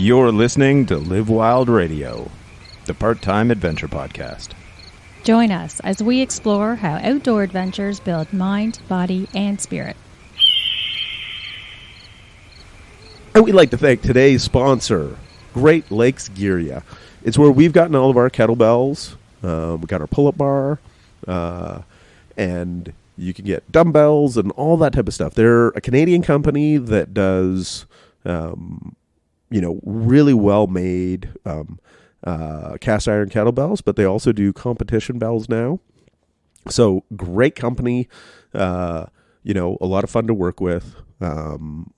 You're listening to Live Wild Radio, the part-time adventure podcast. Join us as we explore how outdoor adventures build mind, body, and spirit. And we'd like to thank today's sponsor, Great Lakes Gear. It's where we've gotten all of our kettlebells. We got our pull-up bar, and you can get dumbbells and all that type of stuff. They're a Canadian company that does, really well-made cast iron kettlebells, but they also do competition bells now. So great company, a lot of fun to work with.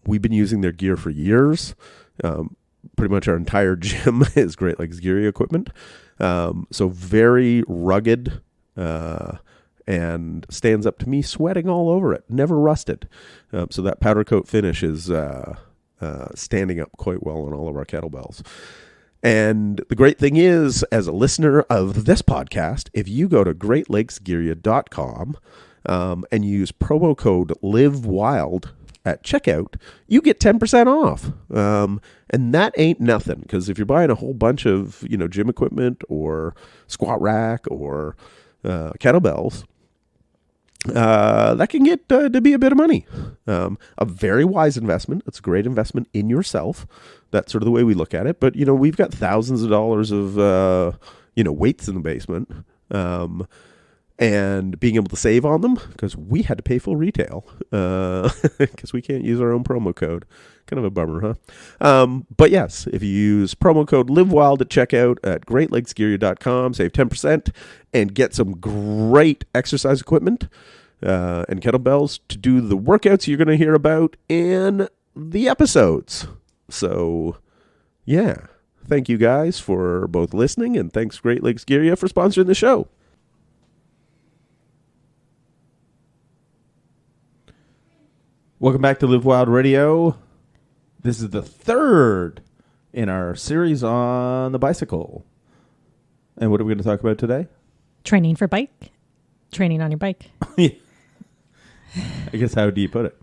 We've been using their gear for years. Pretty much our entire gym is Great Lakes Gear equipment. So very rugged, and stands up to me sweating all over it. Never rusted. So that powder coat finish is standing up quite well on all of our kettlebells. And the great thing is, as a listener of this podcast, if you go to greatlakesgear.com and use promo code LIVEWILD at checkout, you get 10% off. And that ain't nothing, because if you're buying a whole bunch of, gym equipment or squat rack or kettlebells, that can get to be a bit of money. A very wise investment. It's a great investment in yourself. That's sort of the way we look at it. But, we've got thousands of dollars of, weights in the basement. And being able to save on them, because we had to pay full retail, because we can't use our own promo code. Kind of a bummer, huh? But yes, if you use promo code LIVEWILD at checkout at greatlakesgear.com, save 10% and get some great exercise equipment and kettlebells to do the workouts you're going to hear about in the episodes. So, yeah. Thank you guys for both listening, and thanks Great Lakes Gear for sponsoring the show. Welcome back to Live Wild Radio. This is the third in our series on the bicycle. And what are we going to talk about today? Training for bike. Training on your bike. I guess, how do you put it?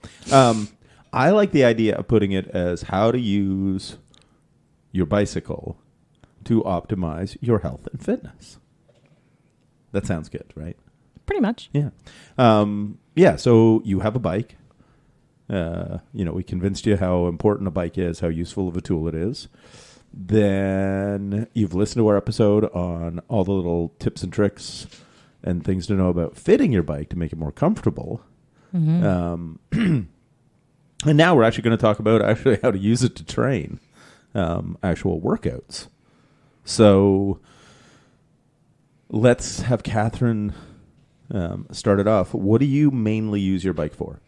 I like the idea of putting it as how to use your bicycle to optimize your health and fitness. That sounds good, right? Pretty much. Yeah. So you have a bike. We convinced you how important a bike is, how useful of a tool it is. Then you've listened to our episode on all the little tips and tricks and things to know about fitting your bike to make it more comfortable. Mm-hmm. And now we're actually going to talk about how to use it to train actual workouts. So let's have Catherine start it off. What do you mainly use your bike for?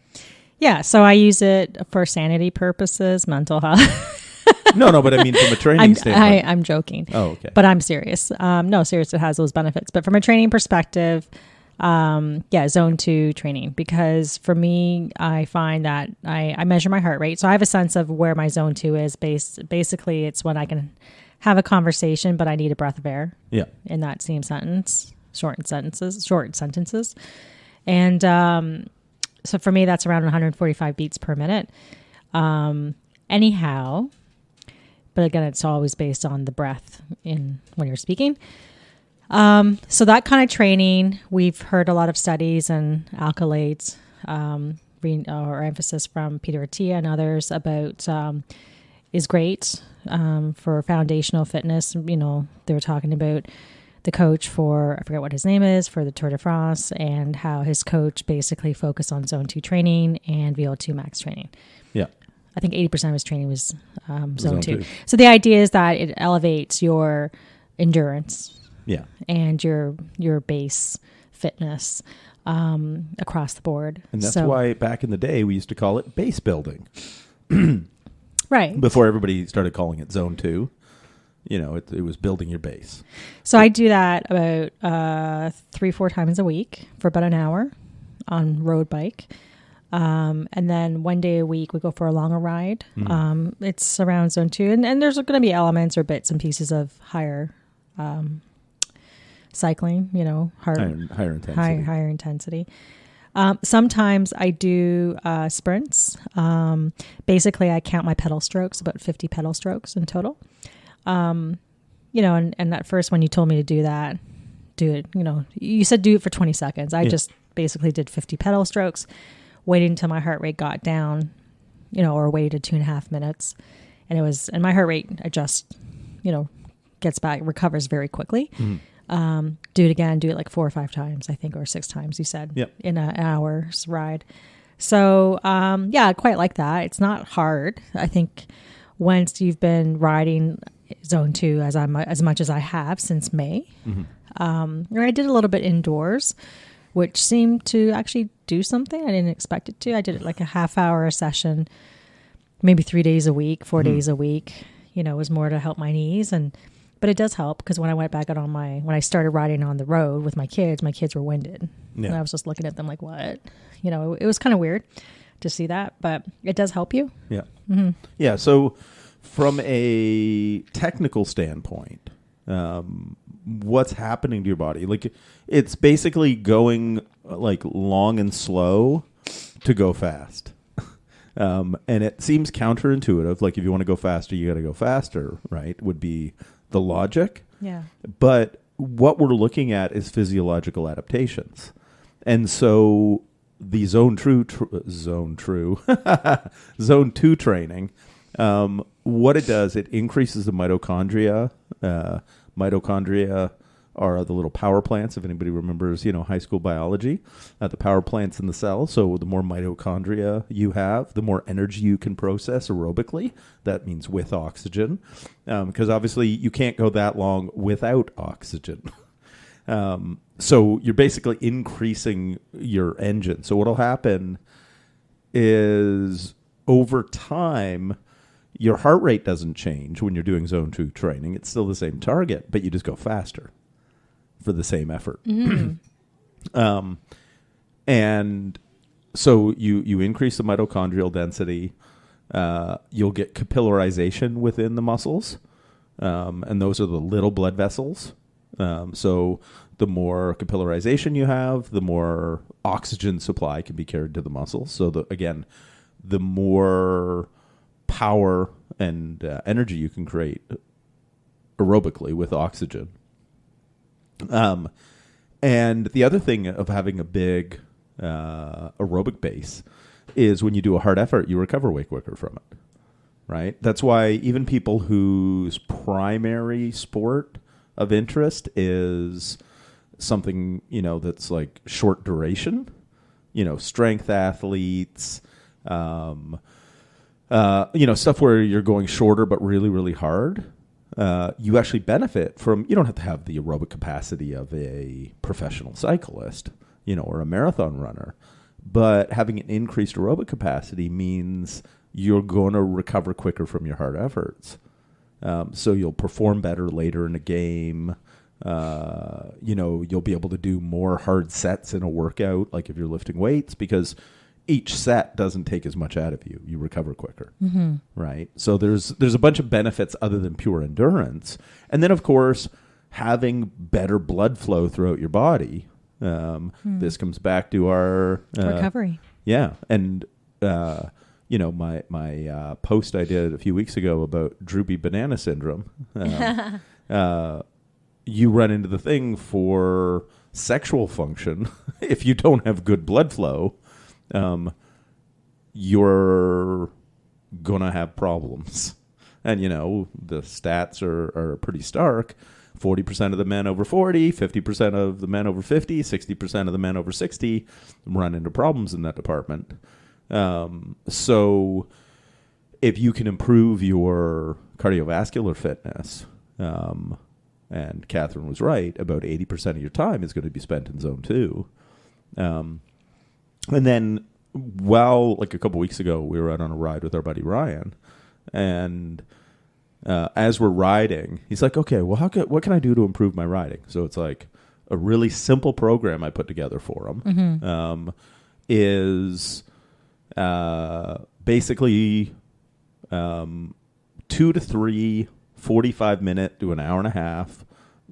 Yeah, so I use it for sanity purposes, mental health. No, but I mean from a training standpoint. I'm joking. Oh, okay. But I'm serious. No, serious, it has those benefits. But from a training perspective, zone 2 training. Because for me, I find that I measure my heart rate. So I have a sense of where my zone 2 is. Basically, it's when I can have a conversation, but I need a breath of air. Yeah. In that same sentence. Short sentences. And so for me, that's around 145 beats per minute. Anyhow, but again, it's always based on the breath when you're speaking. So that kind of training, we've heard a lot of studies and accolades, or emphasis from Peter Attia and others about is great for foundational fitness. They were talking about the coach for, I forget what his name is, for the Tour de France, and how his coach basically focused on zone 2 training and VO2 max training. Yeah. I think 80% of his training was zone 2. So the idea is that it elevates your endurance and your base fitness across the board. And that's why back in the day we used to call it base building. Right. Before everybody started calling it zone 2. It was building your base. So I do that about 3-4 times a week for about an hour on road bike. And then one day a week we go for a longer ride. Mm-hmm. It's around zone 2. And there's going to be elements or bits and pieces of higher cycling, higher intensity. Higher intensity. Sometimes I do sprints. Basically, I count my pedal strokes, about 50 pedal strokes in total. And at first when you told me to do that, do it, you said do it for 20 seconds. I just basically did 50 pedal strokes, waiting until my heart rate got down, or waited 2.5 minutes. And my heart rate adjusts, gets back, recovers very quickly. Mm-hmm. Do it again, do it like 4 or 5 times, I think, or 6 times, you said, in an hour's ride. So, I quite like that. It's not hard. I think once you've been riding Zone 2 as much as I have since May, I did a little bit indoors, which seemed to actually do something. I didn't expect it to. I did it like a half-hour session, maybe 3 days a week, 4 days a week. It was more to help my knees, but it does help because when I went back out when I started riding on the road with my kids were winded. Yeah. And I was just looking at them like, what? It was kind of weird to see that, but it does help you. Yeah. Mm-hmm. Yeah. So from a technical standpoint, what's happening to your body? Like, it's basically going like long and slow to go fast. And it seems counterintuitive. Like, if you want to go faster, you got to go faster, right? Would be the logic. Yeah. But what we're looking at is physiological adaptations. And so the Zone 2 training, what it does, it increases the mitochondria. Mitochondria are the little power plants, if anybody remembers, high school biology, the power plants in the cell. So the more mitochondria you have, the more energy you can process aerobically. That means with oxygen, because obviously you can't go that long without oxygen. So you're basically increasing your engine. So what'll happen is over time, your heart rate doesn't change when you're doing Zone 2 training. It's still the same target, but you just go faster for the same effort. Mm-hmm. And so you increase the mitochondrial density. You'll get capillarization within the muscles. And those are the little blood vessels. So the more capillarization you have, the more oxygen supply can be carried to the muscles. So the more power and energy you can create aerobically with oxygen. And the other thing of having a big aerobic base is when you do a hard effort, you recover way quicker from it, right? That's why even people whose primary sport of interest is something, that's like short duration, strength athletes, stuff where you're going shorter but really, really hard. You actually benefit from, you don't have to have the aerobic capacity of a professional cyclist, or a marathon runner. But having an increased aerobic capacity means you're going to recover quicker from your hard efforts. So you'll perform better later in the game. You'll be able to do more hard sets in a workout, like if you're lifting weights, because each set doesn't take as much out of you. You recover quicker, right? So there's a bunch of benefits other than pure endurance. And then, of course, having better blood flow throughout your body. This comes back to our recovery. Yeah. And, my post I did a few weeks ago about droopy banana syndrome. You run into the thing for sexual function. If you don't have good blood flow, you're going to have problems. And, the stats are pretty stark. 40% of the men over 40, 50% of the men over 50, 60% of the men over 60 run into problems in that department. So if you can improve your cardiovascular fitness, and Catherine was right, about 80% of your time is going to be spent in Zone 2. And then, like a couple weeks ago, we were out on a ride with our buddy Ryan, and as we're riding, he's like, okay, well, what can I do to improve my riding? So it's like a really simple program I put together for him, is basically 2 to 3 45-minute to an hour and a half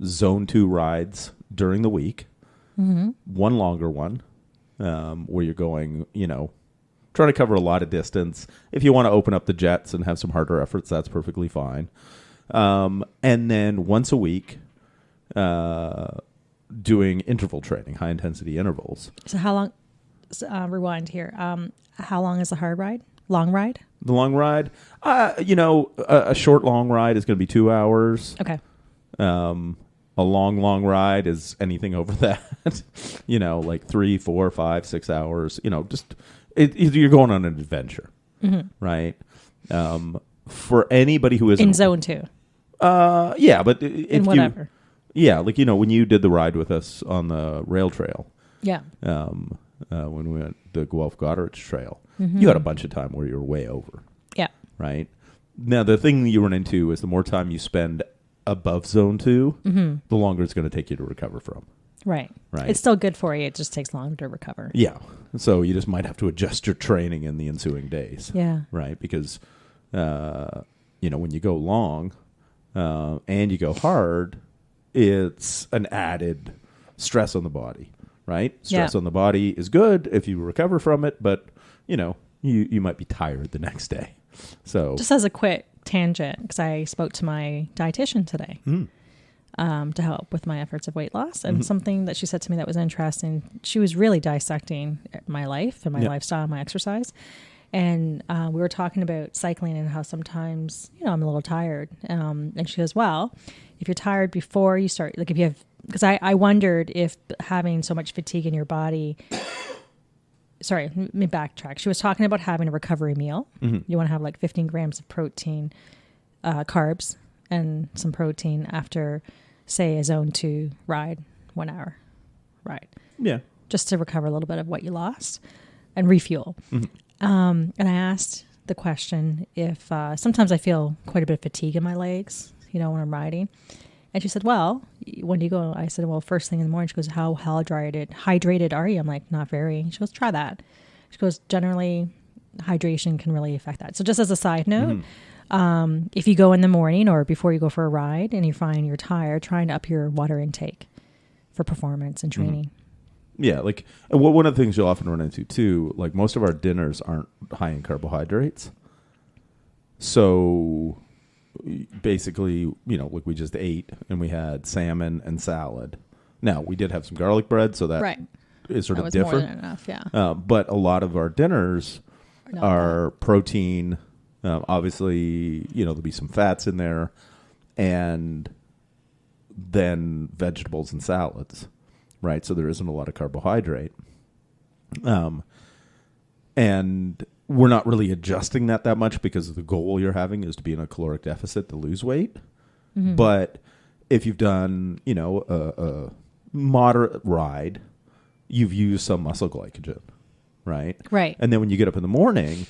Zone 2 rides during the week, one longer one, where you're going, trying to cover a lot of distance. If you want to open up the jets and have some harder efforts, that's perfectly fine. And then once a week, doing interval training, high intensity intervals. So how long, rewind here. How long is the hard ride? Long ride? The long ride, a short long ride is going to be 2 hours. Okay. A long ride is anything over that, like 3, 4, 5, 6 hours, just you're going on an adventure, right? For anybody who isn't in zone 2. Yeah, but if whatever. Like, when you did the ride with us on the rail trail. Yeah. When we went the Guelph Goderich Trail, you had a bunch of time where you were way over. Yeah. Right. Now, the thing you run into is the more time you spend above zone 2, the longer it's going to take you to recover from. Right. Right. It's still good for you. It just takes longer to recover. Yeah. So you just might have to adjust your training in the ensuing days. Yeah. Right. Because, when you go long and you go hard, it's an added stress on the body. Right? Stress on the body is good if you recover from it, but, you might be tired the next day. So just as a quick tangent, because I spoke to my dietitian today to help with my efforts of weight loss, and something that she said to me that was interesting, she was really dissecting my life and my lifestyle and my exercise. And we were talking about cycling and how sometimes, I'm a little tired. And she goes, well, if you're tired before you start, like if you have, because I wondered if having so much fatigue in your body, sorry, let me backtrack. She was talking about having a recovery meal. You want to have like 15 grams of protein, carbs, and some protein after, say, a zone 2 ride, 1 hour ride. Yeah. Just to recover a little bit of what you lost and refuel. And I asked the question if sometimes I feel quite a bit of fatigue in my legs, when I'm riding. And she said, well, when do you go? I said, well, first thing in the morning. She goes, how hydrated are you? I'm like, not very. She goes, try that. She goes, generally, hydration can really affect that. So just as a side note, if you go in the morning or before you go for a ride and you find you're tired, trying to up your water intake for performance and training. Yeah, like one of the things you'll often run into too, like most of our dinners aren't high in carbohydrates. So basically, like we just ate and we had salmon and salad. Now, we did have some garlic bread, so that is sort of different. More than enough, yeah. But a lot of our dinners are protein. Obviously, there'll be some fats in there, and then vegetables and salads. Right, so there isn't a lot of carbohydrate. And we're not really adjusting that much because the goal you're having is to be in a caloric deficit to lose weight. But if you've done, a moderate ride, you've used some muscle glycogen, right? Right. And then when you get up in the morning,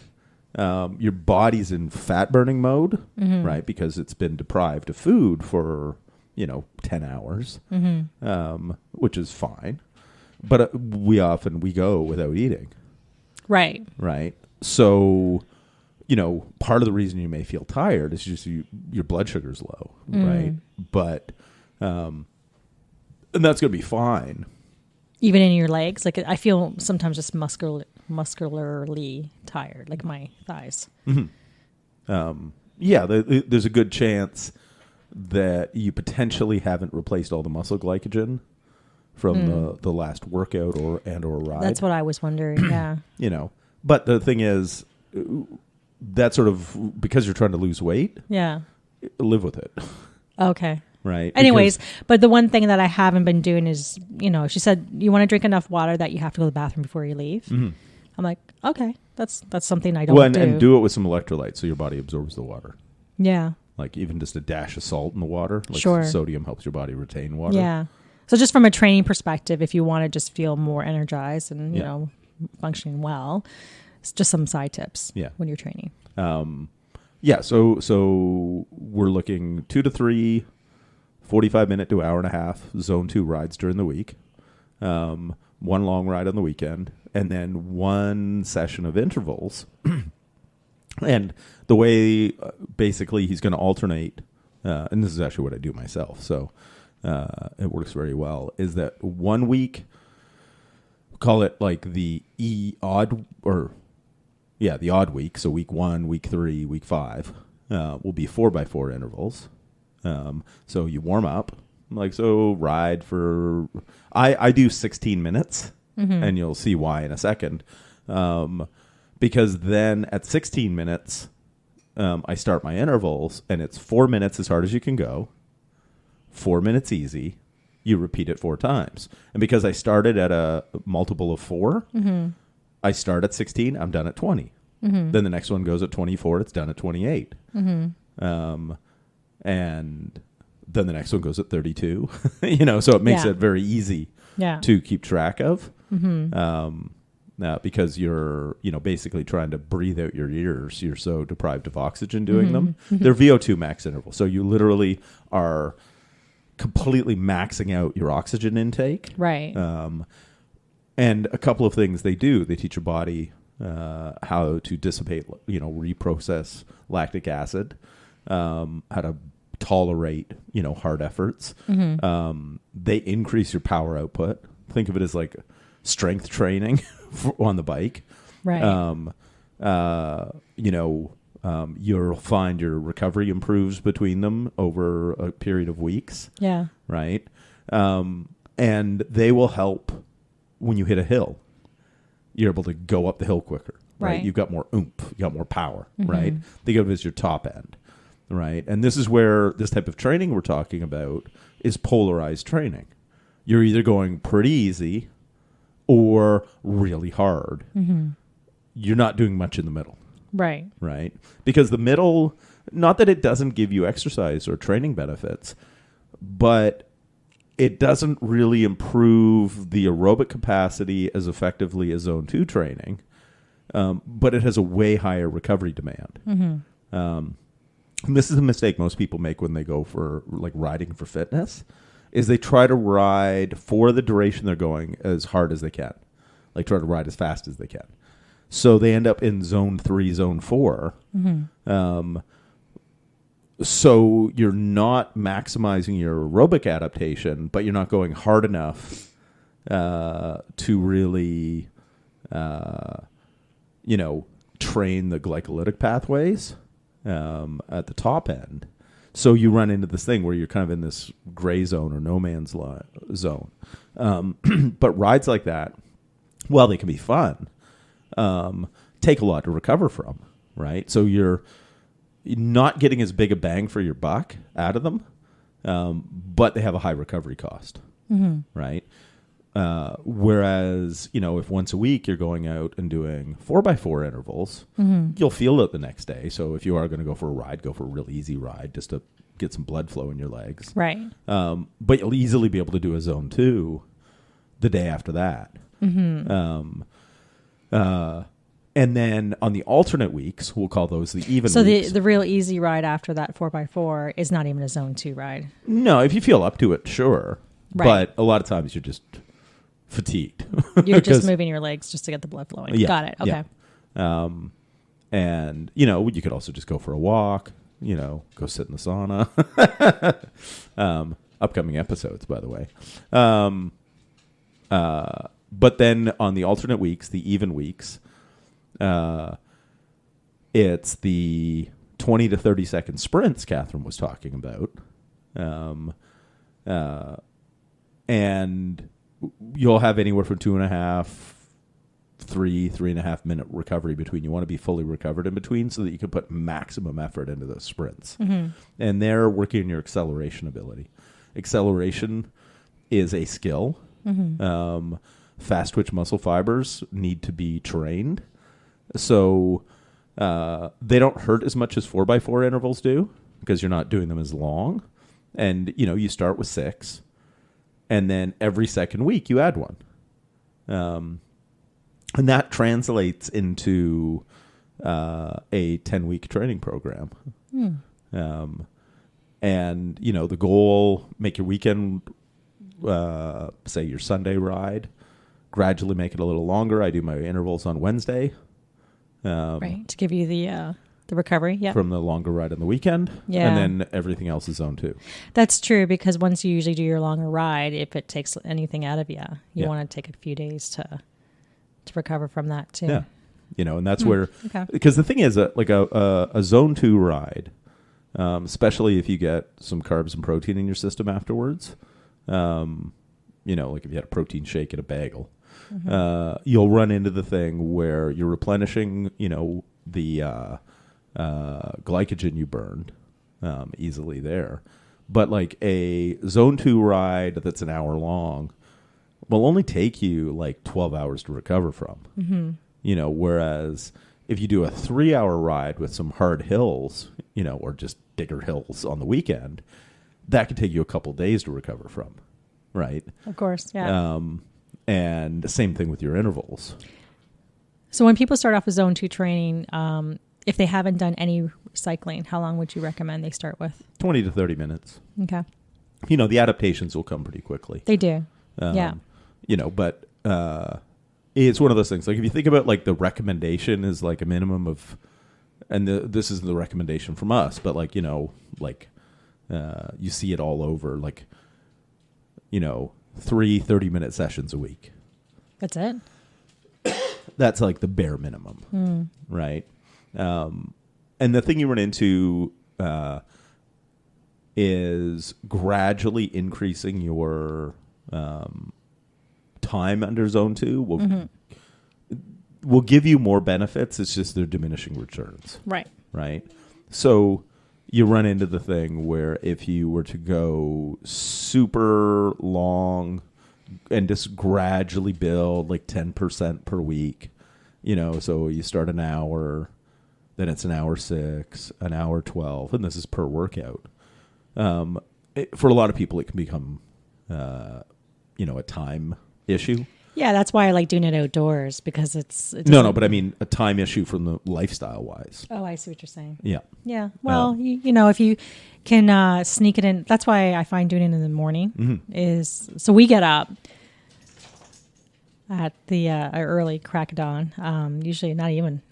your body's in fat burning mode, right? Because it's been deprived of food for 10 hours, which is fine. But we go without eating. Right. Right. So, part of the reason you may feel tired is just your blood sugar's low, right? But, and that's going to be fine. Even in your legs? Like I feel sometimes just muscularly tired, like my thighs. Yeah, there's a good chance that you potentially haven't replaced all the muscle glycogen from the last workout or ride. That's what I was wondering. Yeah. But the thing is, that sort of, because you're trying to lose weight. Yeah. Live with it. Okay. Right. Anyways, but the one thing that I haven't been doing is, she said you want to drink enough water that you have to go to the bathroom before you leave. I'm like, okay, that's something I don't do. And do it with some electrolytes so your body absorbs the water. Yeah. Like even just a dash of salt in the water. Like sure. Sodium helps your body retain water. Yeah. So just from a training perspective, if you want to just feel more energized and, functioning well, it's just some side tips when you're training. So we're looking 2 to 3, 45-minute to hour and a half zone 2 rides during the week. One long ride on the weekend, and then one session of intervals. And the way basically he's going to alternate, and this is actually what I do myself, so it works very well, is that 1 week call it like the the odd week. So week 1, week 3, week 5 will be 4x4 intervals. So you warm up, ride for, I do 16 minutes and you'll see why in a second. Because then at 16 minutes, I start my intervals and it's 4 minutes as hard as you can go, 4 minutes easy. You repeat it 4 times. And because I started at a multiple of 4, I start at 16, I'm done at 20. Then the next one goes at 24, it's done at 28. And then the next one goes at 32. So it makes it very easy to keep track of. Because you're, basically trying to breathe out your ears. You're so deprived of oxygen doing them. They're VO2 max intervals. So you literally are completely maxing out your oxygen intake. Right. And a couple of things they do. They teach your body how to dissipate, reprocess lactic acid, how to tolerate, hard efforts. They increase your power output. Think of it as like strength training on the bike. Right. You'll find your recovery improves between them over a period of weeks. Yeah. Right. And they will help when you hit a hill. You're able to go up the hill quicker. Right. You've got more oomph. You've got more power. Right. Think of it as your top end. Right. And this is where this type of training we're talking about is polarized training. You're either going pretty easy or really hard. You're not doing much in the middle. Right. Right. Because the middle, not that it doesn't give you exercise or training benefits, but it doesn't really improve the aerobic capacity as effectively as zone 2 training. But it has a way higher recovery demand. And this is a mistake most people make when they go for riding for fitness, is they try to ride for the duration they're going as hard as they can. Try to ride as fast as they can. So they end up in zone 3, zone 4. So you're not maximizing your aerobic adaptation, but you're not going hard enough to really, train the glycolytic pathways at the top end. So you run into this thing where you're kind of in this gray zone or no man's zone. But rides like that, while they can be fun, take a lot to recover from, right? So you're not getting as big a bang for your buck out of them, but they have a high recovery cost, right? Whereas, if once a week you're going out and doing 4x4 intervals, you'll feel it the next day. So if you are going to go for a ride, go for a real easy ride just to get some blood flow in your legs. Right. But you'll easily be able to do a zone 2 the day after that. And then on the alternate weeks, we'll call those the even so weeks. So the real easy ride after that 4x4 is not even a zone 2 ride. No, if you feel up to it, sure. Right. But a lot of times you're just fatigued. You're just moving your legs just to get the blood flowing. Yeah, Got it. Okay. Yeah. And, you could also just go for a walk, go sit in the sauna. Upcoming episodes, by the way. But then on the alternate weeks, the even weeks, it's the 20 to 30 second sprints Catherine was talking about. And you'll have anywhere from 2.5, 3.5 minute recovery between. You want to be fully recovered in between so that you can put maximum effort into those sprints. And they're working on your acceleration ability. Acceleration is a skill. Fast twitch muscle fibers need to be trained. So they don't hurt as much as 4x4 intervals do because you're not doing them as long. And, you start with 6. And then every second week you add one. And that translates into a 10-week training program. And, the goal, make your weekend, say your Sunday ride, gradually make it a little longer. I do my intervals on Wednesday. Right, to give you the recovery, from the longer ride on the weekend. Yeah. And then everything else is zone 2. That's true, because once you usually do your longer ride, if it takes anything out of you, you want to take a few days to to recover from that too. Yeah. And that's where, Okay. because the thing is, like a zone 2 ride, especially if you get some carbs and protein in your system afterwards, like if you had a protein shake and a bagel, you'll run into the thing where you're replenishing, the glycogen you burned easily there. But like a zone 2 ride that's an hour long will only take you like 12 hours to recover from. Whereas if you do a 3-hour ride with some hard hills, or just bigger hills on the weekend, that could take you a couple days to recover from, right? Of course, yeah. And the same thing with your intervals. So when people start off with zone 2 training, if they haven't done any cycling, how long would you recommend they start with? 20 to 30 minutes. Okay. The adaptations will come pretty quickly. They do. Yeah. But it's one of those things. Like if you think about like the recommendation is like a minimum of, and this is the recommendation from us, but like, you see it all over, like, 3 30-minute sessions a week. That's it? That's like the bare minimum, right? And the thing you run into is gradually increasing your time under zone 2 will give you more benefits. It's just they're diminishing returns. Right. So you run into the thing where if you were to go super long and just gradually build like 10% per week, so you start an hour, then it's an hour 6, an hour 12, and this is per workout. For a lot of people, it can become, a time issue. Yeah, that's why I like doing it outdoors, because it No, but I mean a time issue from the lifestyle wise. Oh, I see what you're saying. Yeah. Yeah. Well, if you can sneak it in, that's why I find doing it in the morning is, so we get up at the early crack of dawn, usually not even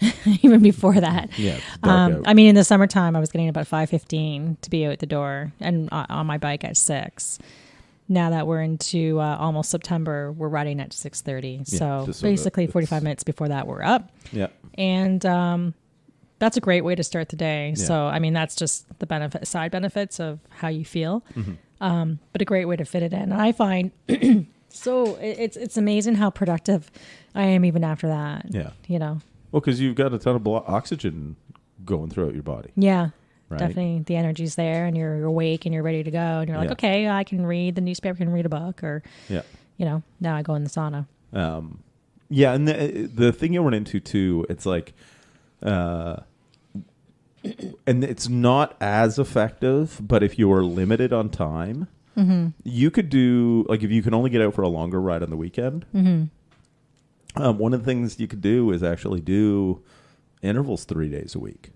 before that. Yeah, it's dark out. I mean, in the summertime, I was getting about 5:15 to be out the door and on my bike at 6. Now that we're into almost September, we're riding at 6:30. So basically 45 minutes before that, we're up. Yeah. And that's a great way to start the day. Yeah. So, I mean, that's just the side benefits of how you feel. But a great way to fit it in. And I find so it's amazing how productive I am even after that. Yeah. Well, because you've got a ton of oxygen going throughout your body. Yeah. Right? Definitely the energy's there and you're awake and you're ready to go. And you're like, okay, I can read the newspaper, can read a book, or, now I go in the sauna. Yeah. And the thing you run into too, it's like, and it's not as effective, but if you are limited on time, you could do, like if you can only get out for a longer ride on the weekend, one of the things you could do is actually do intervals 3 days a week.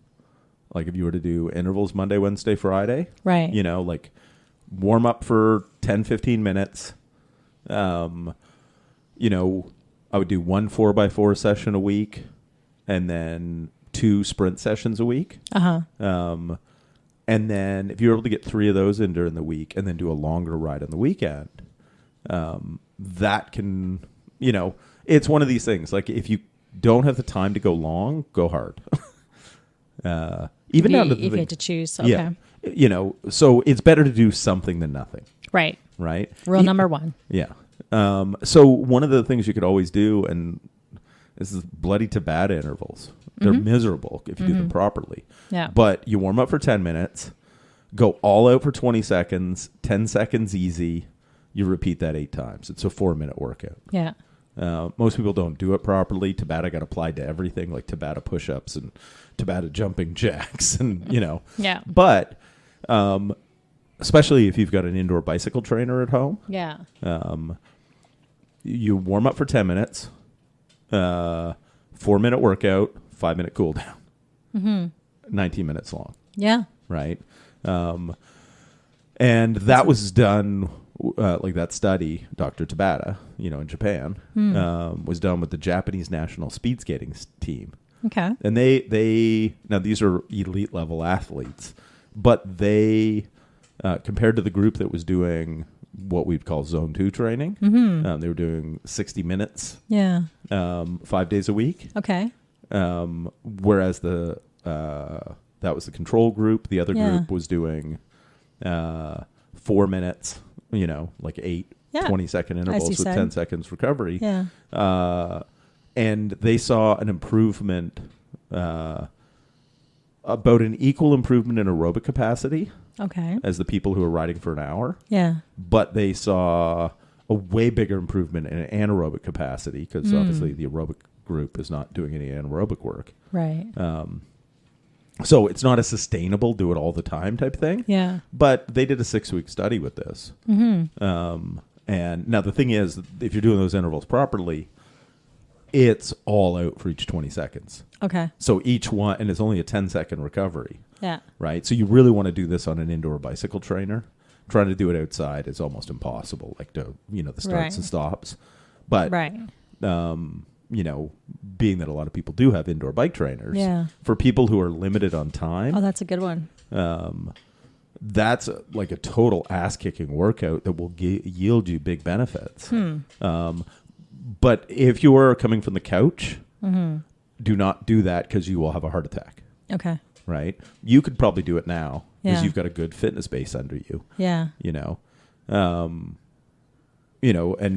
Like if you were to do intervals Monday, Wednesday, Friday, right? Like warm up for 10, 15 minutes. I would do 1 4x4 session a week and then 2 sprint sessions a week. And then if you're able to get 3 of those in during the week and then do a longer ride on the weekend, that can, it's one of these things. Like if you don't have the time to go long, go hard. Even down to if you had to choose. Okay. Yeah. So it's better to do something than nothing. Right. Right. Rule number 1. Yeah. So one of the things you could always do, and this is bloody Tabata intervals. They're miserable if you do them properly. Yeah. But you warm up for 10 minutes, go all out for 20 seconds, 10 seconds easy. You repeat that 8 times. It's a 4-minute workout. Yeah. Most people don't do it properly. Tabata got applied to everything, like Tabata push-ups and Tabata jumping jacks, and Yeah. But especially if you've got an indoor bicycle trainer at home, Yeah. you warm up for 10 minutes, 4-minute workout, 5-minute cool down, 19 minutes long. Yeah. Right. And that was done. Like that study, Dr. Tabata, in Japan, was done with the Japanese national speed skating team. Okay. And they now these are elite level athletes, but they compared to the group that was doing what we'd call zone 2 training. They were doing 60 minutes, Yeah. 5 days a week. Okay. Whereas that was the control group. The other group was doing 4 minutes, like 8 20-second intervals with 10 seconds recovery. Yeah. And they saw an improvement, about an equal improvement in aerobic capacity Okay. as the people who were riding for an hour. Yeah. But they saw a way bigger improvement in anaerobic capacity because obviously the aerobic group is not doing any anaerobic work. Right. So it's not a sustainable do it all the time type thing. Yeah. But they did a 6-week study with this. And now the thing is, if you're doing those intervals properly, it's all out for each 20 seconds. Okay. So each one, and it's only a 10-second recovery. Yeah. Right? So you really want to do this on an indoor bicycle trainer. Trying to do it outside is almost impossible, like the starts and stops. But, being that a lot of people do have indoor bike trainers, for people who are limited on time. Oh, that's a good one. That's like a total ass-kicking workout that will yield you big benefits. But if you are coming from the couch, do not do that because you will have a heart attack. Okay. Right? You could probably do it now because Yeah. you've got a good fitness base under you. Yeah. And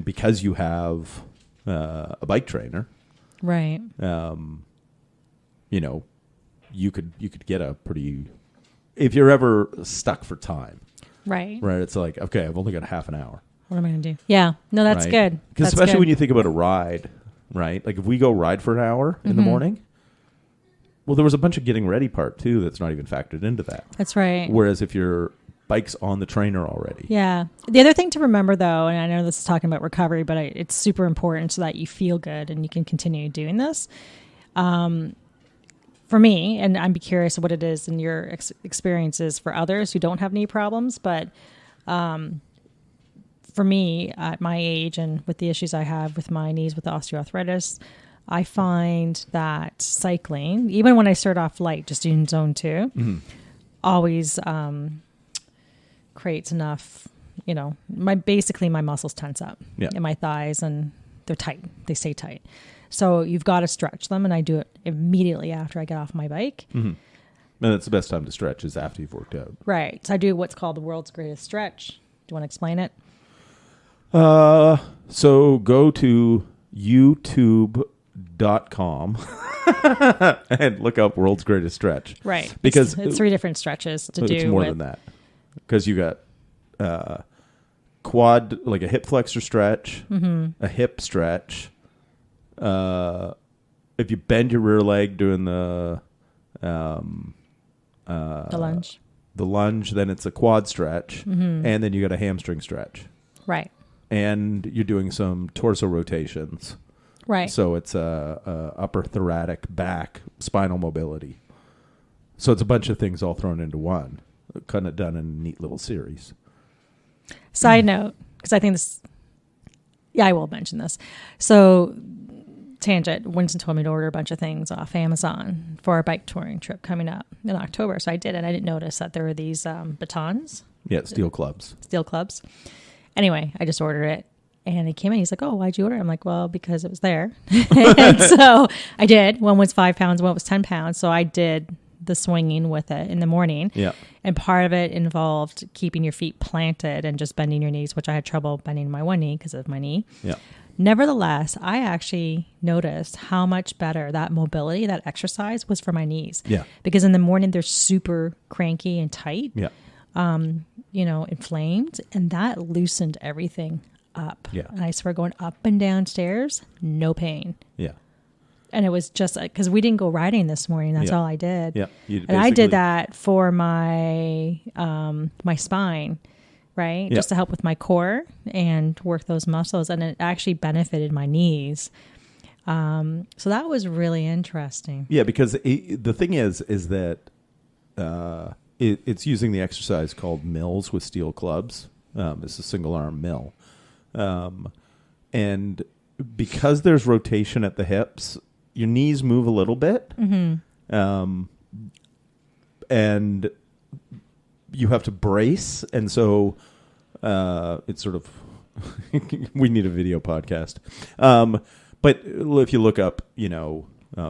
because you have a bike trainer, Right. you could get a pretty, if you're ever stuck for time, Right. it's like, okay, I've only got half an hour. What am I going to do? Yeah. No, that's right? good. Because That's especially good. when you think about a ride, right? Like if we go ride for an hour in the morning, well, there was a bunch of getting ready part too that's not even factored into that. That's right. Whereas if your bike's on the trainer already. Yeah. The other thing to remember, though, and I know this is talking about recovery, but it's super important so that you feel good and you can continue doing this. For me, and I'd be curious what it is in your experiences for others who don't have knee problems, but for me, at my age and with the issues I have with my knees with osteoarthritis, I find that cycling, even when I start off light, just doing zone 2, always creates enough, my muscles tense up in my thighs and they're tight. They stay tight. So you've got to stretch them, and I do it immediately after I get off my bike. And that's the best time to stretch is after you've worked out. Right. So I do what's called the world's greatest stretch. Do you want to explain it? So go to youtube.com and look up world's greatest stretch. Right. Because it's 3 different stretches to do. It's more than that. Because you got quad, like a hip flexor stretch, a hip stretch. If you bend your rear leg doing the lunge, then it's a quad stretch, and then you got a hamstring stretch. Right. And you're doing some torso rotations. Right. So it's upper thoracic, back, spinal mobility. So it's a bunch of things all thrown into one, kind of done in a neat little series. Side note, because I think this, I will mention this. So, tangent, Winston told me to order a bunch of things off Amazon for our bike touring trip coming up in October. So I did, and I didn't notice that there were these batons. Yeah, steel clubs. Anyway, I just ordered it. And he came in, he's like, oh, why'd you order it? I'm like, well, because it was there. And so I did. One was 5 pounds, one was 10 pounds. So I did the swinging with it in the morning. Yeah. And part of it involved keeping your feet planted and just bending your knees, which I had trouble bending my one knee because of my knee. Yeah. Nevertheless, I actually noticed how much better that mobility, that exercise was for my knees. Yeah. Because in the morning, they're super cranky and tight. Yeah. Inflamed. And that loosened everything up. Yeah. And I swear, going up and down stairs, no pain. Yeah. And it was just because we didn't go riding this morning. That's all I did. Yeah. And I did that for my my spine, right? Yeah. Just to help with my core and work those muscles. And it actually benefited my knees. So that was really interesting. Yeah, because the thing is that it's using the exercise called mills with steel clubs. It's a single arm mill. And because there's rotation at the hips, your knees move a little bit. And you have to brace. And so It's sort of we need a video podcast. But if you look up,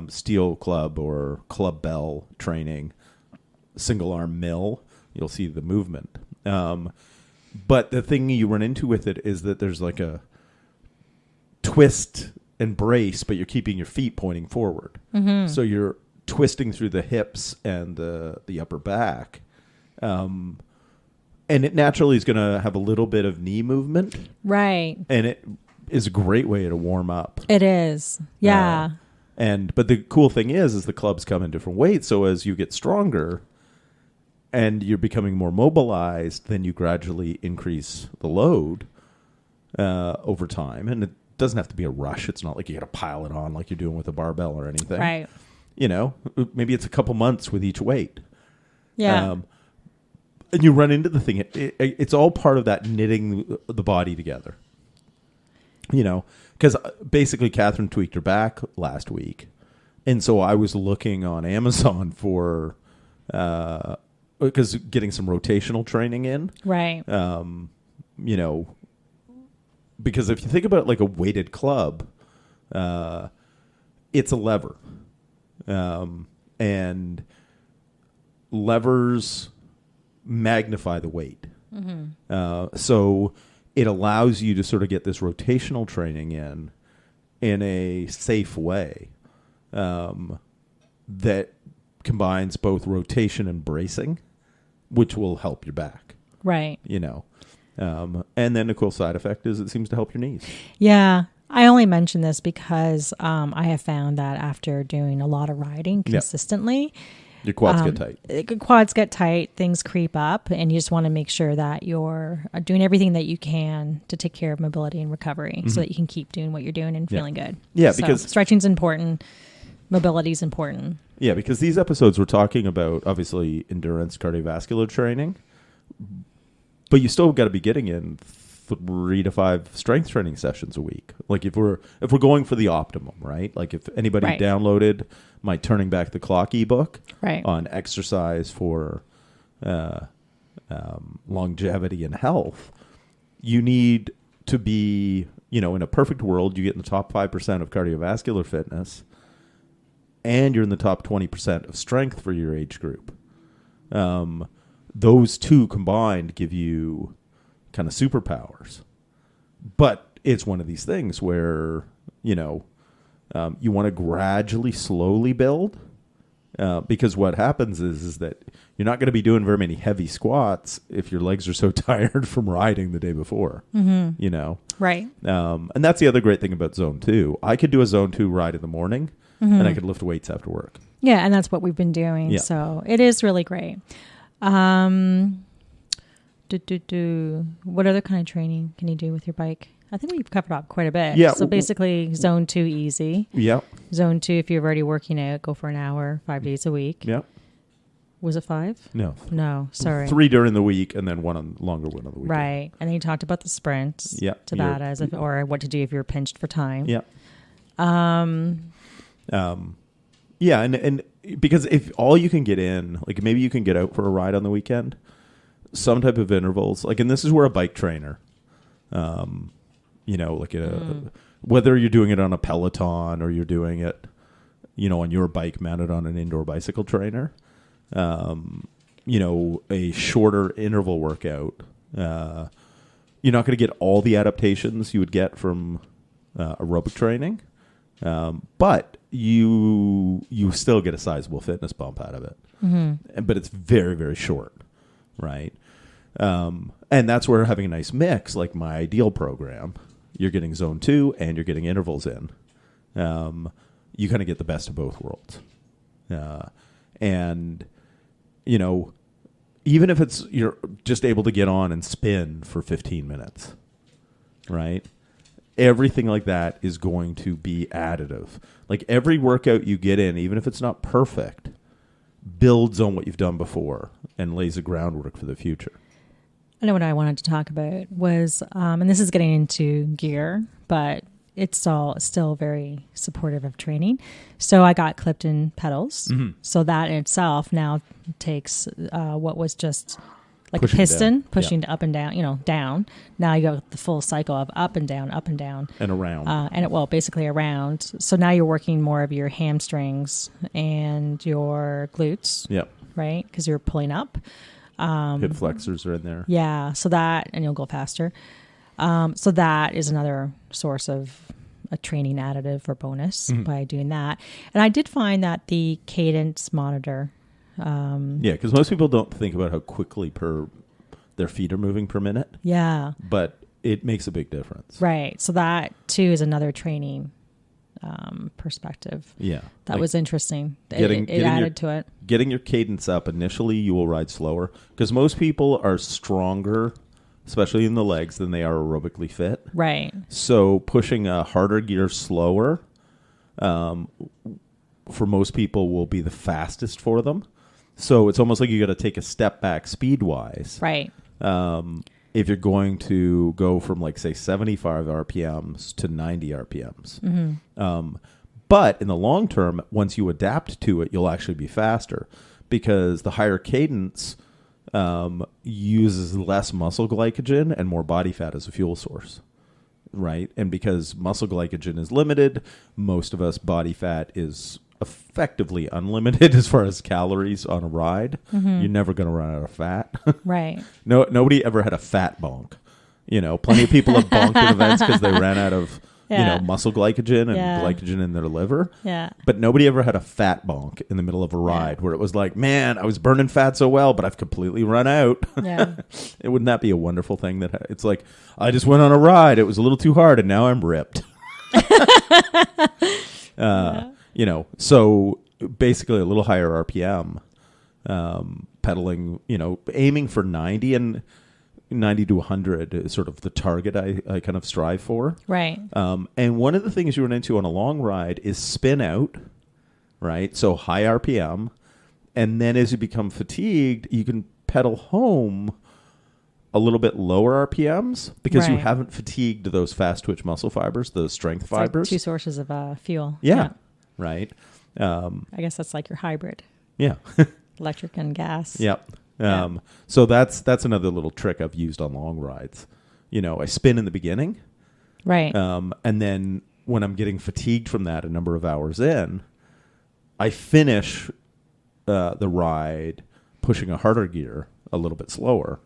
steel club or club bell training, single arm mill, you'll see the movement. But the thing you run into with it is that there's like a twist and brace, but you're keeping your feet pointing forward. Mm-hmm. So you're twisting through the hips and the upper back. And it naturally is going to have a little bit of knee movement. Right. And it is a great way to warm up. It is. Yeah. But the cool thing is the clubs come in different weights. So as you get stronger and you're becoming more mobilized, then you gradually increase the load over time. And it doesn't have to be a rush. It's not like you got to pile it on like you're doing with a barbell or anything. Right. Maybe it's a couple months with each weight. Yeah. And you run into the thing. It's all part of that knitting the body together. Because basically Catherine tweaked her back last week. And so I was looking on Amazon for, because getting some rotational training in. Right. Because if you think about it like a weighted club, it's a lever. And levers magnify the weight. Mm-hmm. So it allows you to sort of get this rotational training in a safe way that combines both rotation and bracing, which will help your back. Right. And then the cool side effect is it seems to help your knees. Yeah. I only mention this because I have found that after doing a lot of riding consistently, your quads get tight. Quads get tight, things creep up, and you just want to make sure that you're doing everything that you can to take care of mobility and recovery so that you can keep doing what you're doing and feeling good. Yeah, so because stretching's important, mobility's important. Yeah, because these episodes we're talking about, obviously, endurance cardiovascular training, but you still got to be getting in 3 to 5 strength training sessions a week. Like if we're going for the optimum, right? Like if anybody downloaded my Turning Back the Clock ebook on exercise for longevity and health, you need to be, in a perfect world, you get in the top 5% of cardiovascular fitness and you're in the top 20% of strength for your age group. Those two combined give you kind of superpowers. But it's one of these things where, you want to gradually, slowly build. Because what happens is that you're not going to be doing very many heavy squats if your legs are so tired from riding the day before, Right. And that's the other great thing about Zone 2. I could do a Zone 2 ride in the morning and I could lift weights after work. Yeah, and that's what we've been doing. Yeah. So it is really great. What other kind of training can you do with your bike? I think we've covered up quite a bit. Yeah. So basically Zone 2 easy. Yeah. Zone 2, if you're already working out, go for an hour, 5 days a week. Yeah. Was it 5? No, sorry. 3 during the week and then longer one on the weekend. Right. And then you talked about the sprints. Yeah. To that or what to do if you're pinched for time. Yeah. Yeah, and because if all you can get in, like maybe you can get out for a ride on the weekend, some type of intervals, like, and this is where a bike trainer, like whether you're doing it on a Peloton or you're doing it, on your bike mounted on an indoor bicycle trainer, a shorter interval workout, you're not going to get all the adaptations you would get from aerobic training, but you still get a sizable fitness bump out of it. Mm-hmm. But it's very, very short, right? And that's where having a nice mix, like my ideal program, you're getting Zone 2 and you're getting intervals in. You kind of get the best of both worlds. And, even if you're just able to get on and spin for 15 minutes, right? Everything like that is going to be additive. Like every workout you get in, even if it's not perfect, builds on what you've done before and lays the groundwork for the future. I know what I wanted to talk about was, and this is getting into gear, but it's still very supportive of training. So I got Clifton pedals. Mm-hmm. So that in itself now takes what was just like Pushing a piston, down. pushing up and down, down. Now you got the full cycle of up and down, And around. basically around. So now you're working more of your hamstrings and your glutes, Yep. right? Because you're pulling up. Hip flexors are in there. Yeah. So that, and you'll go faster. So that is another source of a training additive or bonus by doing that. And I did find that the cadence monitor. Yeah, because most people don't think about how quickly their feet are moving per minute. Yeah. But it makes a big difference. Right. So that too is another training perspective. Yeah. That Like was interesting. getting It added to it. Getting your cadence up initially, you will ride slower because most people are stronger, especially in the legs, than they are aerobically fit. Right. So pushing a harder gear slower, for most people, will be the fastest for them. So it's almost like you got to take a step back speed wise. Right. If you're going to go from, like, say, 75 RPMs to 90 RPMs. But in the long term, once you adapt to it, you'll actually be faster because the higher cadence uses less muscle glycogen and more body fat as a fuel source, right? And because muscle glycogen is limited, most of us body fat is effectively unlimited as far as calories on a ride. You're never going to run out of fat. Right. Nobody ever had a fat bonk. Plenty of people have bonked in events because they ran out of muscle glycogen and glycogen in their liver. Yeah. But nobody ever had a fat bonk in the middle of a ride where it was like, man, I was burning fat so well, but I've completely run out. Yeah. Wouldn't that be a wonderful thing? That it's like, I just went on a ride. It was a little too hard, and now I'm ripped. So basically a little higher RPM, pedaling, aiming for 90 and 90 to 100 is sort of the target I kind of strive for. Right. And one of the things you run into on a long ride is spin out, right? So high RPM. And then as you become fatigued, you can pedal home a little bit lower RPMs because you Right. haven't fatigued those fast twitch muscle fibers, those strength It's like fibers. two sources of fuel. Yeah. Right. I guess that's like your hybrid, Yeah. electric and gas. Yep. Yeah. So that's another little trick I've used on long rides. I spin in the beginning. Right. And then when I'm getting fatigued from that a number of hours in, I finish the ride pushing a harder gear a little bit slower.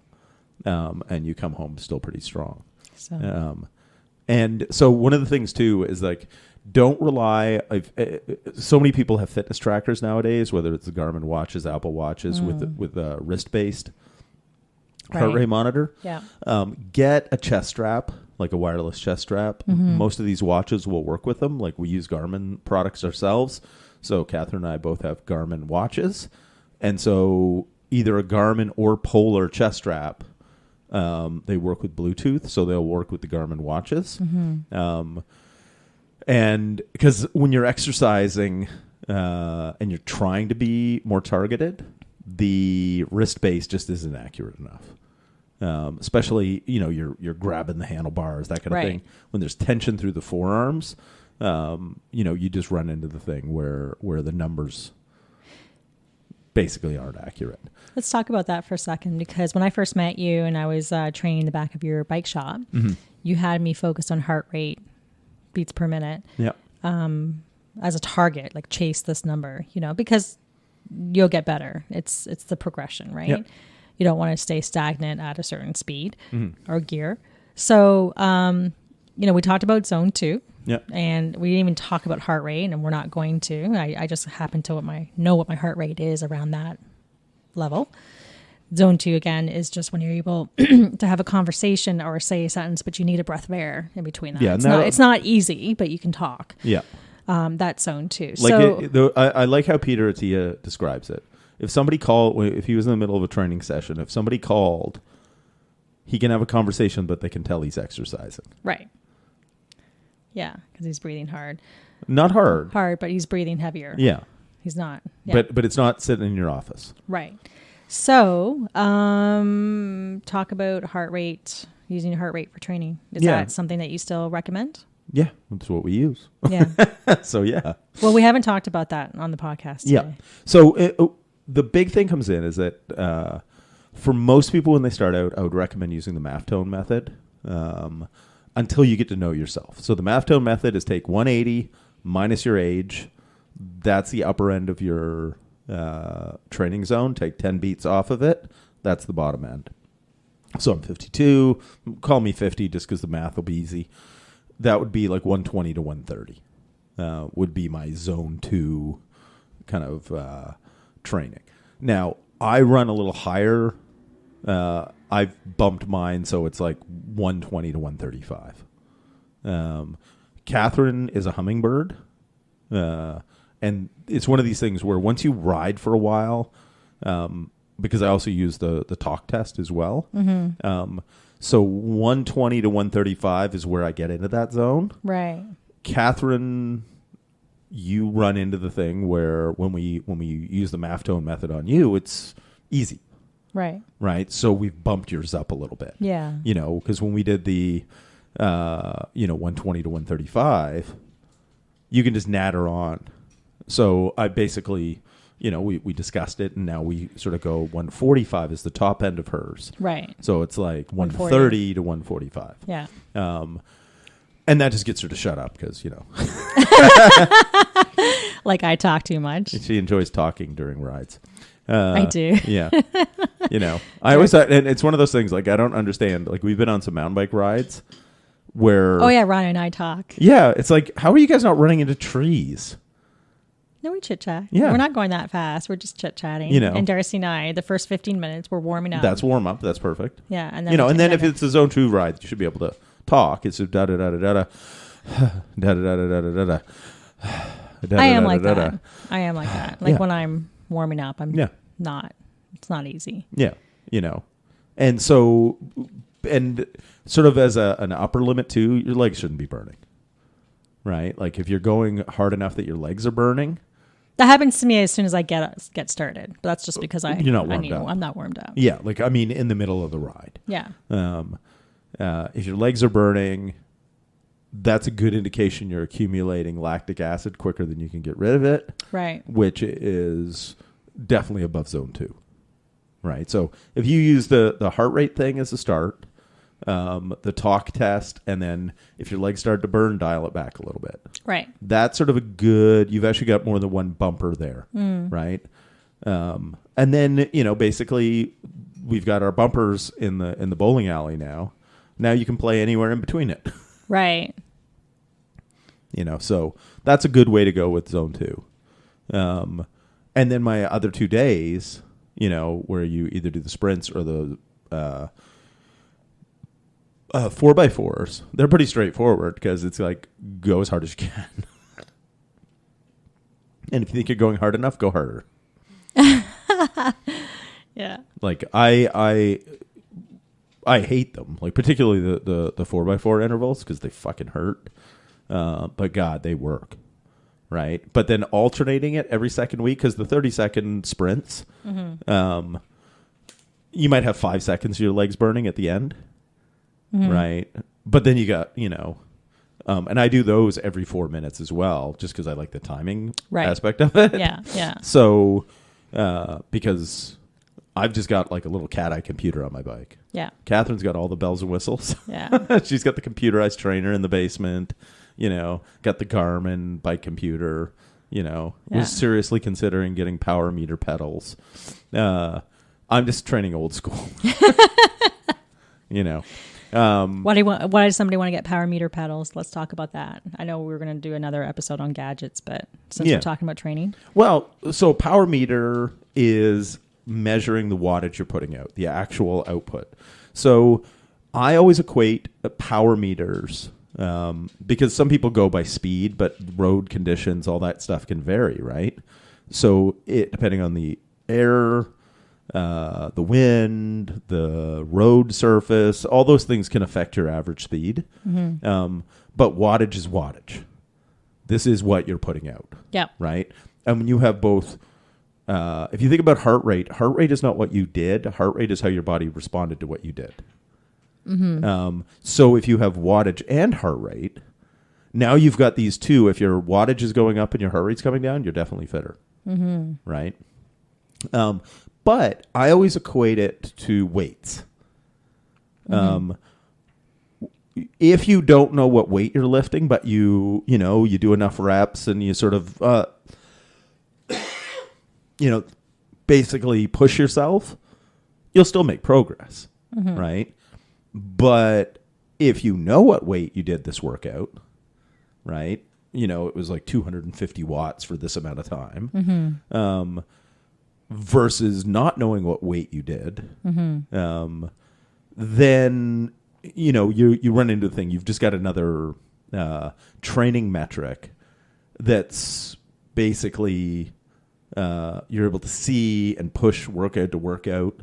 And you come home still pretty strong. So. And so one of the things too is like, don't rely. So many people have fitness trackers nowadays, whether it's the Garmin watches, Apple watches with a wrist-based heart rate monitor. Yeah. Get a chest strap, like a wireless chest strap. Most of these watches will work with them. Like we use Garmin products ourselves. So Catherine and I both have Garmin watches. And so either a Garmin or Polar chest strap, they work with Bluetooth, so they'll work with the Garmin watches. And because when you're exercising and you're trying to be more targeted, the wrist base just isn't accurate enough. Especially, you're grabbing the handlebars, that kind of thing. When there's tension through the forearms, you just run into the thing where the numbers basically aren't accurate. Let's talk about that for a second, because when I first met you and I was training the back of your bike shop, you had me focused on heart rate, beats per minute, as a target, like chase this number, because you'll get better. It's the progression, right? Yep. You don't want to stay stagnant at a certain speed or gear. So, we talked about zone 2. Yeah. And we didn't even talk about heart rate, and we're not going to. I just happen to know what my heart rate is around that level. Zone 2, again, is just when you're able to have a conversation or say a sentence, but you need a breath of air in between that. Yeah, it's not easy, but you can talk. Yeah. That's zone 2. Like I like how Peter Attia describes it. If somebody if he was in the middle of a training session, if somebody called, he can have a conversation, but they can tell he's exercising. Right. Yeah, because he's breathing hard. Not hard. Hard, but he's breathing heavier. Yeah. He's not. Yeah. But it's not sitting in your office. Right. So, talk about heart rate, using heart rate for training. Is that something that you still recommend? Yeah, that's what we use. Yeah. So, yeah. Well, we haven't talked about that on the podcast today. Yeah. So the big thing comes in is that For most people when they start out, I would recommend using the math tone method until you get to know yourself. So the math tone method is take 180 minus your age. That's the upper end of your training zone. Take 10 beats off of it. That's the bottom end. So I'm 52. Call me 50 just because the math will be easy. That would be like 120 to 130 would be my zone 2 kind of training. Now, I run a little higher. I've bumped mine, so it's like 120 to 135. Catherine is a hummingbird. And it's one of these things where once you ride for a while, because I also use the talk test as well. So 120 to 135 is where I get into that zone. Right. Catherine, you run into the thing where when we use the math tone method on you, it's easy. Right. Right. So we've bumped yours up a little bit. Yeah. You know, because when we did the 120 to 135, you can just natter on. So I basically, we discussed it, and now we sort of go 145 is the top end of hers. Right. So it's like 130 to 145. Yeah. And that just gets her to shut up because, Like I talk too much. she enjoys talking during rides. I do. Yeah. I always thought, and it's one of those things, like, I don't understand. Like, we've been on some mountain bike rides where. Oh, yeah. Ryan and I talk. Yeah. It's like, how are you guys not running into trees? No, we chit chat. Yeah. We're not going that fast. We're just chit chatting. And Darcy and I, the first 15 minutes, we're warming up. That's warm up. That's perfect. Yeah. And then, and then if it's a zone 2 ride, you should be able to talk. It's da da da da da da da da da da da. I am like that. I am like that. Like Yeah. when I'm warming up, I'm Yeah. not. It's not easy. Yeah. And so, and sort of as an upper limit too, your legs shouldn't be burning. Right? Like if you're going hard enough that your legs are burning. That happens to me as soon as I get started. But that's just because You're not warmed up. I'm not warmed up. Yeah. Like, I mean, in the middle of the ride. Yeah. If your legs are burning, that's a good indication you're accumulating lactic acid quicker than you can get rid of it. Right. Which is definitely above zone 2. Right. So if you use the heart rate thing as a start, the talk test, and then if your legs start to burn, dial it back a little bit. Right. That's sort of a good, you've actually got more than one bumper there. Right. And then, basically we've got our bumpers in the bowling alley now. Now you can play anywhere in between it. Right. So that's a good way to go with zone 2. And then my other 2 days, where you either do the sprints or the 4x4s, they're pretty straightforward because it's like go as hard as you can. And if you think you're going hard enough, go harder. Yeah. Like I hate them, like particularly the 4x4 intervals because they fucking hurt. But God, they work. Right. But then alternating it every second week, because the 30-second sprints, you might have 5 seconds of your legs burning at the end. Right. But then you got, and I do those every 4 minutes as well, just because I like the timing aspect of it. Yeah. Yeah. So, because I've just got like a little cat eye computer on my bike. Yeah. Catherine's got all the bells and whistles. Yeah. She's got the computerized trainer in the basement. Got the Garmin bike computer, was seriously considering getting power meter pedals. I'm just training old school, Why does somebody want to get power meter pedals? Let's talk about that. I know we were going to do another episode on gadgets, but since we're talking about training. Well, so power meter is measuring the wattage you're putting out, the actual output. So I always equate power meters because some people go by speed, but road conditions, all that stuff can vary, right? So depending on the air, the wind, the road surface, all those things can affect your average speed. But wattage is wattage. This is what you're putting out. Yeah. Right? And when you have both, if you think about heart rate is not what you did. Heart rate is how your body responded to what you did. So if you have wattage and heart rate, now you've got these two. If your wattage is going up and your heart rate's coming down, you're definitely fitter. Right? But I always equate it to weights. If you don't know what weight you're lifting, but you do enough reps and you sort of, basically push yourself, you'll still make progress, right? But if you know what weight you did this workout, right? It was like 250 watts for this amount of time, versus not knowing what weight you did, then you run into the thing. You've just got another training metric that's basically you're able to see and push workout to workout,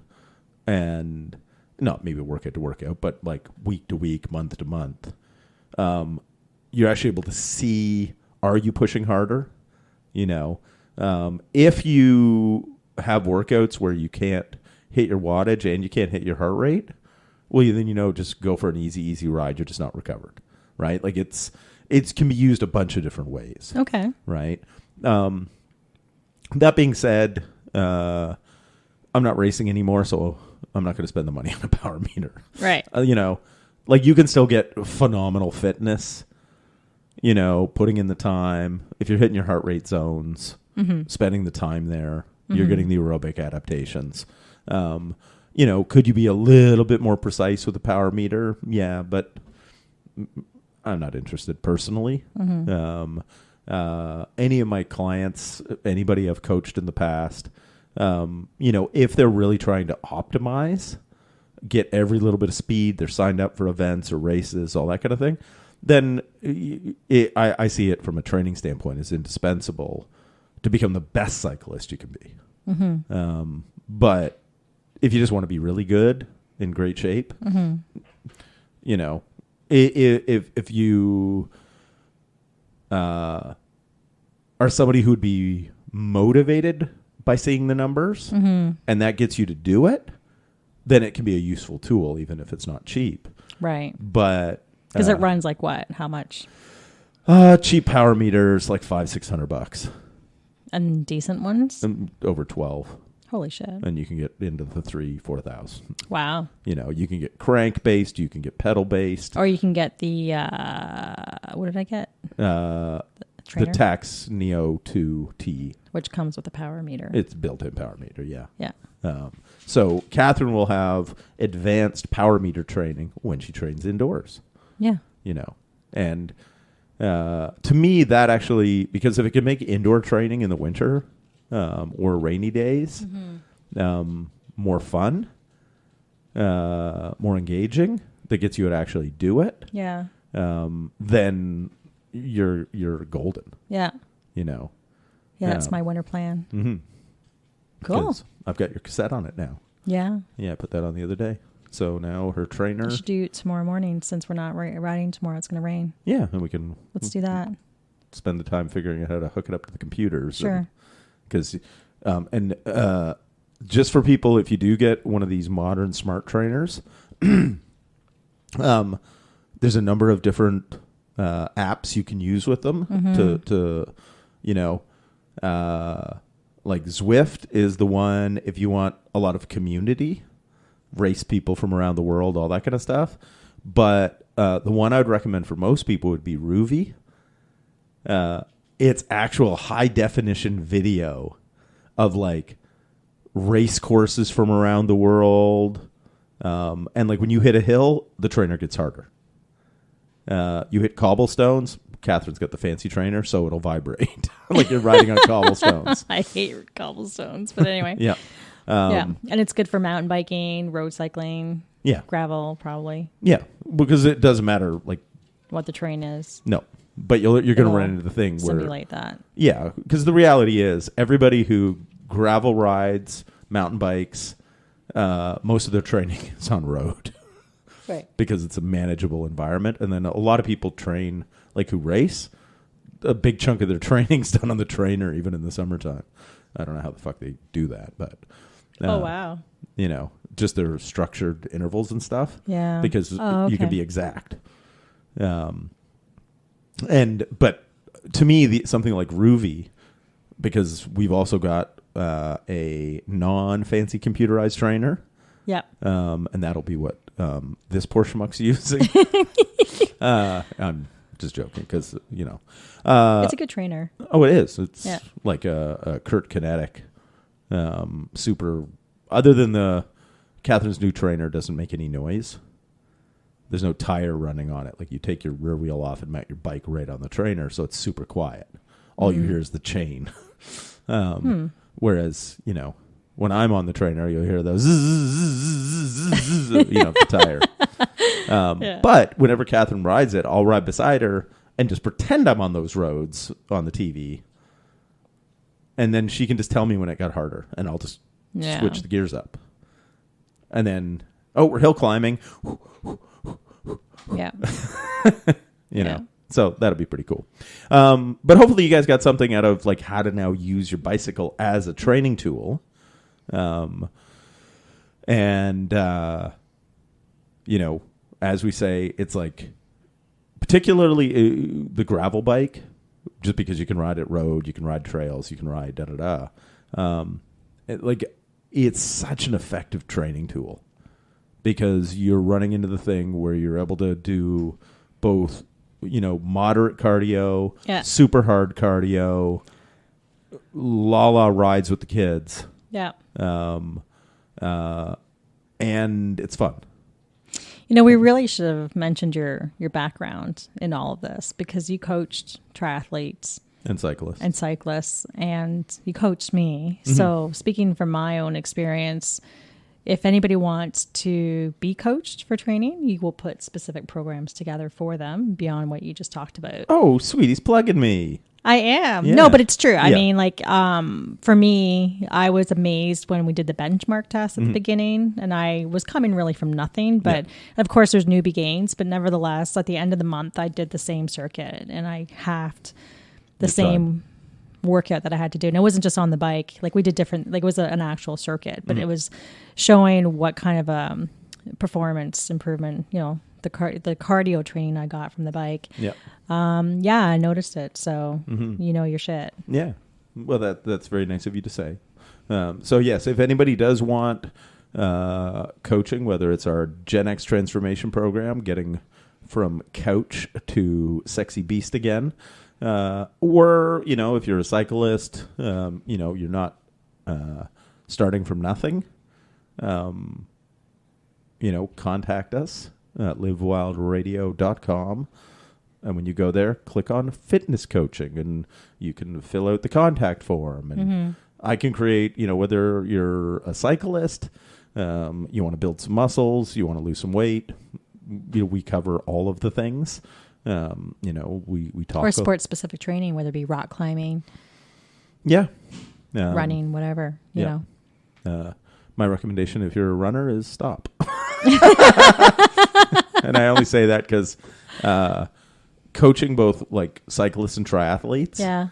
and not maybe workout to workout, but like week to week, month to month. You're actually able to see, are you pushing harder? If you have workouts where you can't hit your wattage and you can't hit your heart rate, well, then just go for an easy ride. You're just not recovered, right? Like it can be used a bunch of different ways. Okay. Right. That being said, I'm not racing anymore, so I'm not going to spend the money on a power meter. Right. Like you can still get phenomenal fitness, putting in the time. If you're hitting your heart rate zones, spending the time there, you're getting the aerobic adaptations. Could you be a little bit more precise with a power meter? Yeah, but I'm not interested personally. Any of my clients, anybody I've coached in the past, if they're really trying to optimize, get every little bit of speed, they're signed up for events or races, all that kind of thing, then I see it from a training standpoint as indispensable to become the best cyclist you can be. But if you just want to be really good, in great shape, if you are somebody who would be motivated by seeing the numbers, and that gets you to do it, then it can be a useful tool, even if it's not cheap. Right. But because it runs like what? How much? Cheap power meters, like $500-$600, And decent ones? over 12. Holy shit. And you can get into the 3,000-4,000. Wow. You can get crank based, you can get pedal based, Or you can get the what did I get? the Trainer? Tax Neo 2T. Which comes with a power meter. It's built-in power meter, yeah. Yeah. So Catherine will have advanced power meter training when she trains indoors. Yeah. And to me, that actually, because if it can make indoor training in the winter or rainy days more fun, more engaging, that gets you to actually do it, Yeah. then you're golden. Yeah. Yeah, That's my winter plan. Mm-hmm. Cool. 'Cause I've got your cassette on it now. Yeah. Yeah, I put that on the other day. So now her trainer. We should do it tomorrow morning since we're not riding tomorrow. It's going to rain. Yeah, and we can. Let's do that. Spend the time figuring out how to hook it up to the computers. Sure. Because, just for people, if you do get one of these modern smart trainers, there's a number of different apps you can use with them to like Zwift is the one if you want a lot of community, race people from around the world, all that kind of stuff. But the one I'd recommend for most people would be Ruvi. It's actual high definition video of like race courses from around the world. And like when you hit a hill, the trainer gets harder. You hit cobblestones, Catherine's got the fancy trainer, so it'll vibrate like you're riding on cobblestones. I hate cobblestones, but anyway. Yeah. Yeah. And it's good for mountain biking, road cycling, Yeah. gravel, probably, Yeah. Because it doesn't matter, like, what the terrain is. no. But you're going to It'll run into the thing where. Simulate that. Yeah. Because the reality is, everybody who gravel rides, mountain bikes, most of their training is on road. Right. Because it's a manageable environment. And then a lot of people train, like who race, a big chunk of their training's done on the trainer, even in the summertime. I don't know how the fuck they do that, but. Oh, wow. Just their structured intervals and stuff. Yeah. Because okay. you can be exact. But to me, something like Ruvi, because we've also got a non-fancy computerized trainer. Yep. And that'll be what this Porsche Muck's using. I'm just joking because, it's a good trainer. Oh, it is. It's like a Kurt Kinetic super. Other than Catherine's new trainer doesn't make any noise. There's no tire running on it. Like you take your rear wheel off and mount your bike right on the trainer, so it's super quiet. All you hear is the chain. Whereas, when I'm on the trainer, you'll hear those, the tire. But whenever Catherine rides it, I'll ride beside her and just pretend I'm on those roads on the TV. And then she can just tell me when it got harder, and I'll just switch the gears up. And then, we're hill climbing. Yeah. So that'll be pretty cool. But hopefully you guys got something out of like how to now use your bicycle as a training tool. As we say, it's like particularly the gravel bike, just because you can ride it road, you can ride trails, you can ride it's such an effective training tool because you're running into the thing where you're able to do both, moderate cardio, super hard cardio, la rides with the kids. Yeah. And it's fun. We really should have mentioned your background in all of this because you coached triathletes and cyclists and you coached me. Mm-hmm. So speaking from my own experience, if anybody wants to be coached for training, you will put specific programs together for them beyond what you just talked about. Oh, sweet. He's plugging me. I am. Yeah. No, but it's true. I mean, for me, I was amazed when we did the benchmark test at the beginning, and I was coming really from nothing. But of course, there's newbie gains. But nevertheless, at the end of the month, I did the same circuit, and I halved the same workout that I had to do. And it wasn't just on the bike. Like we did different, like it was an actual circuit, but it was showing what kind of performance improvement, the cardio training I got from the bike. Yeah. I noticed it. So you know your shit. Yeah. Well, that's very nice of you to say. So yes, if anybody does want coaching, whether it's our Gen X transformation program, getting from couch to sexy beast again, or if you're a cyclist, you're not starting from nothing, contact us at livewildradio.com. And when you go there, click on fitness coaching and you can fill out the contact form. And I can create, whether you're a cyclist, you want to build some muscles, you want to lose some weight, we cover all of the things. We talk or sport specific training, whether it be rock climbing, running, whatever, you know. My recommendation if you're a runner is stop. And I only say that because coaching both like cyclists and triathletes,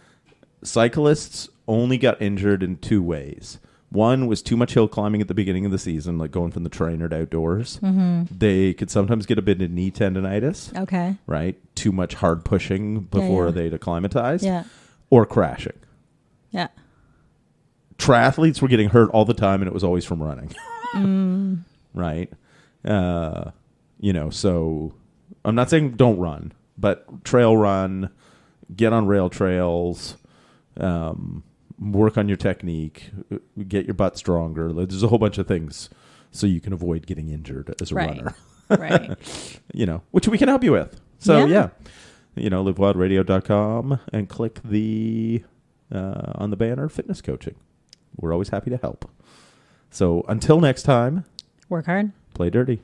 cyclists only got injured in two ways. One was too much hill climbing at the beginning of the season, like going from the trainer to outdoors. They could sometimes get a bit of knee tendonitis. Okay. Right? Too much hard pushing before they'd acclimatized. Yeah. Or crashing. Yeah. Triathletes were getting hurt all the time, and it was always from running. Right? So I'm not saying don't run, but trail run, get on rail trails, work on your technique, get your butt stronger. There's a whole bunch of things so you can avoid getting injured as a runner. Right. Which we can help you with. So, livewildradio.com and click the on the banner fitness coaching. We're always happy to help. So until next time, work hard, play dirty.